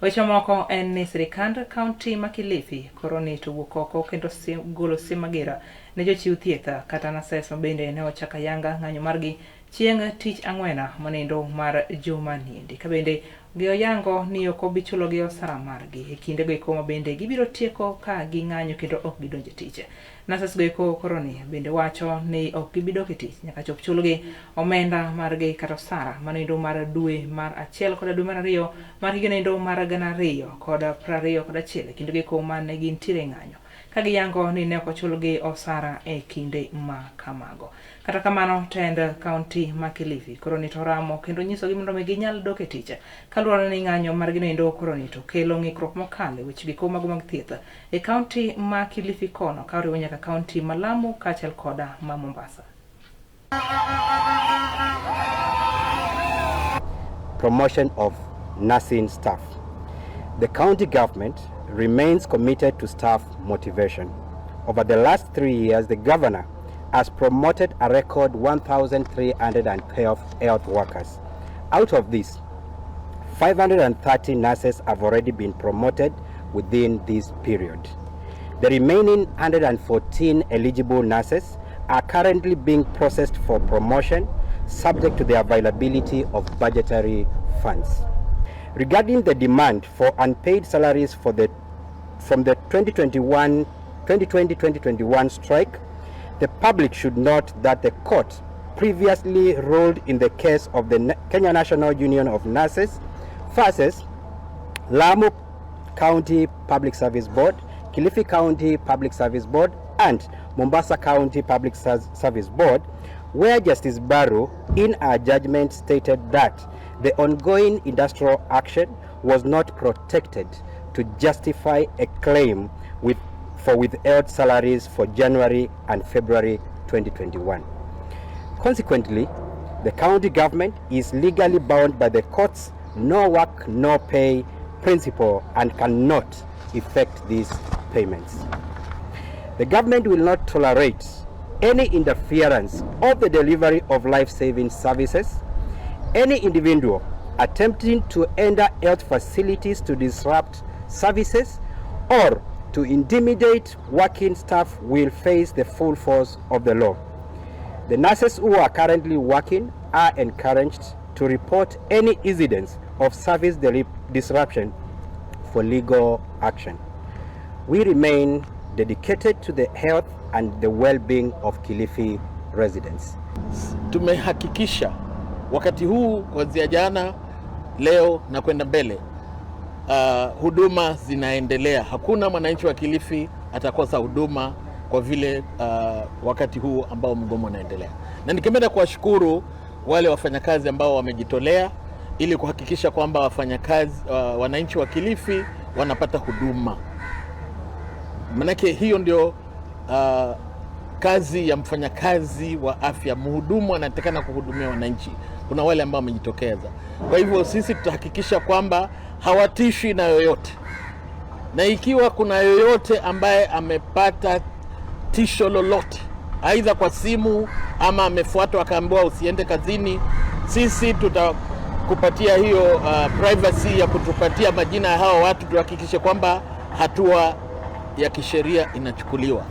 Weche moko en ni sirikand kaonti ma Kilifi koro ni tugo oko kendo golo sim mager ne jochiw thieth kata nases mabende ne ochaka yanga ng'anyo margi chieng' tich ang'wena manindo mar juma niendi. Ka bende gioyango ni ok obi chulogi osara margi e kinde goeko mabende gibiro tieko ka ging'anyo kendo ok gidonje tich. Nases goeko koro ni bende wacho ni ok gibidok e tich nyaka chop chulgi omenda margi kata osara manindo mar dwe mar achiel kod dwe mar ariyo mar hignindo mar 2021 kinde goeko mane gintiere ng'anyo ka giyango ni ne ok ochulgi osara e kinde ma kamago. Kata kamano tend kaonti ma Kilifi koro ni toramo kendo nyisogi mondo ginyal dok e tich kaluwore ni ng'anyo margi nindo koro ni to kelo ng'ikruok mokalo weche giko mag thieth e kaonti ma Kilifi kono ka oriwo nyaka kaonti ma Lamu kaachiel koda ma Mombasa. Promotion of nursing staff. The county government remains committed to staff motivation. Over the last 3 years, the governor has promoted a record 1,312 health workers. Out of this, 530 nurses have already been promoted within this period. The remaining 114 eligible nurses are currently being processed for promotion, subject to the availability of budgetary funds. Regarding the demand for unpaid salaries from the 2020-2021 strike, the public should note that the court previously ruled in the case of the Kenya National Union of Nurses versus Lamu County Public Service Board, Kilifi County Public Service Board, and Mombasa County Public Service Board, where Justice Barrow, in her judgment, stated that the ongoing industrial action was not protected to justify a claim for withheld salaries for January and February 2021. Consequently, the county government is legally bound by the court's no work, no pay principle and cannot effect these payments. The government will not tolerate any interference of the delivery of life-saving services. Any individual attempting to enter health facilities to disrupt services or to intimidate working staff will face the full force of the law. The nurses who are currently working are encouraged to report any incidents of service disruption for legal action. We remain dedicated to the health and the well-being of Kilifi residents. Tumehakikisha wakati huu kuanzia jana, leo na kwenda mbele huduma zinaendelea. Hakuna mwananchi wa Kilifi atakosa huduma kwa vile wakati huu ambao mgomo unaendelea. Na nikipenda kuwashukuru wale wafanyakazi ambao wamejitolea ili kuhakikisha kwamba wafanyakazi wananchi wa Kilifi wanapata huduma. Manake hiyo ndio kazi ya mfanyakazi wa afya. Mhudumu anatakana kuhudumia wananchi. Kuna wale ambao wamejitokeza. Kwa hivyo sisi tutahakikisha kwamba hawatishwi na yoyote. Na ikiwa kuna yoyote ambaye amepata tisho lolote, aidha kwa simu ama amefuatwa akaambiwa usiende kazini, sisi tutakupatia hiyo privacy ya kutupatia majina ya hao watu, tuhakikishe kwamba hatua ya kisheria inachukuliwa.